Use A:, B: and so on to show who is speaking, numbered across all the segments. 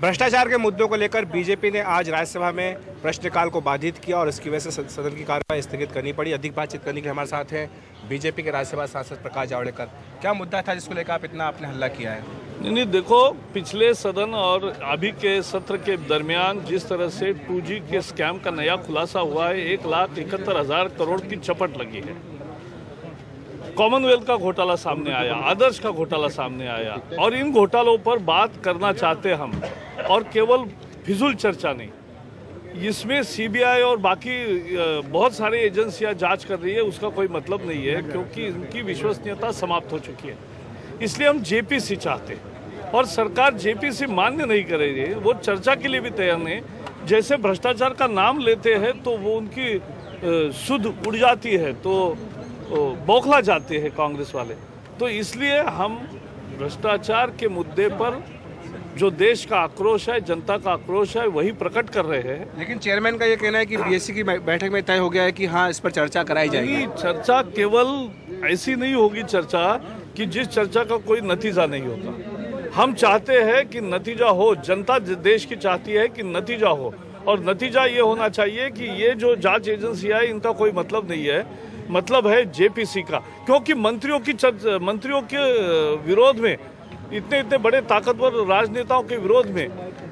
A: भ्रष्टाचार के मुद्दों को लेकर बीजेपी ने आज राज्यसभा में प्रश्नकाल को बाधित किया और इसकी वजह से सदन की कार्यवाही स्थगित करनी पड़ी। अधिक बातचीत करने के लिए हमारे साथ हैं बीजेपी के राज्यसभा सांसद प्रकाश जावड़ेकर। क्या मुद्दा था जिसको लेकर आप इतना आपने हल्ला किया है?
B: नहीं, देखो, पिछले सदन और अभी के सत्र के दरमियान जिस तरह से 2G के स्कैम का नया खुलासा हुआ है, 1,71,000 करोड़ की चपट लगी है। कॉमनवेल्थ का घोटाला सामने आया, आदर्श का घोटाला सामने आया, और इन घोटालों पर बात करना चाहते हम, और केवल फिजूल चर्चा नहीं। इसमें सीबीआई और बाकी बहुत सारी एजेंसियां जांच कर रही है, उसका कोई मतलब नहीं है, क्योंकि इनकी विश्वसनीयता समाप्त हो चुकी है। इसलिए हम जेपीसी चाहते हैं, और सरकार जेपीसी मान्य नहीं कर रही है, वो चर्चा के लिए भी तैयार नहीं। जैसे भ्रष्टाचार का नाम लेते हैं तो वो उनकी सुध उड़ जाती है, तो बौखला जाते हैं कांग्रेस वाले। तो इसलिए हम भ्रष्टाचार के मुद्दे पर जो देश का आक्रोश है, जनता का आक्रोश है, वही प्रकट कर रहे हैं।
A: लेकिन चेयरमैन का ये कहना है कि बीएससी की बैठक में तय हो गया है कि हाँ, इस पर चर्चा कराई जाएगी।
B: चर्चा केवल ऐसी नहीं होगी चर्चा कि जिस चर्चा का कोई नतीजा नहीं होगा। हम चाहते हैं कि नतीजा हो, जनता देश की चाहती है कि नतीजा हो, और नतीजा ये होना चाहिए कि ये जो जांच एजेंसियां है इनका कोई मतलब नहीं है, मतलब है जेपीसी का। क्योंकि मंत्रियों के विरोध में, इतने बड़े ताकतवर राजनेताओं के विरोध में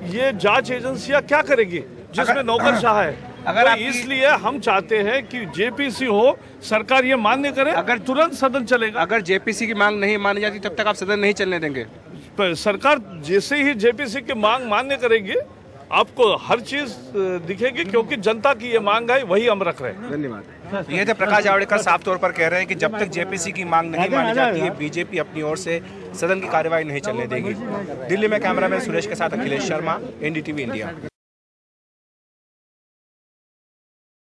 B: ये जांच एजेंसियां क्या करेगी जिसमें नौकरशाह है? तो इसलिए हम चाहते हैं कि जेपीसी हो, सरकार ये मान्य करे, अगर तुरंत सदन चलेगा।
A: अगर जेपीसी की मांग नहीं मानी जाती तब तक आप सदन नहीं चलने देंगे?
B: सरकार जैसे ही जेपीसी की मांग मान्य करेगी, आपको हर चीज दिखेगी, क्योंकि जनता की ये मांग है, वही हम रख रहे हैं।
A: धन्यवाद। ये थे प्रकाश जावड़ेकर, साफ तौर पर कह रहे हैं कि जब तक जेपीसी की मांग नहीं मानी जाती है, बीजेपी अपनी ओर से सदन की कार्यवाही नहीं चलने देगी। दिल्ली में कैमरामैन सुरेश के साथ अखिलेश शर्मा, एनडीटीवी इंडिया।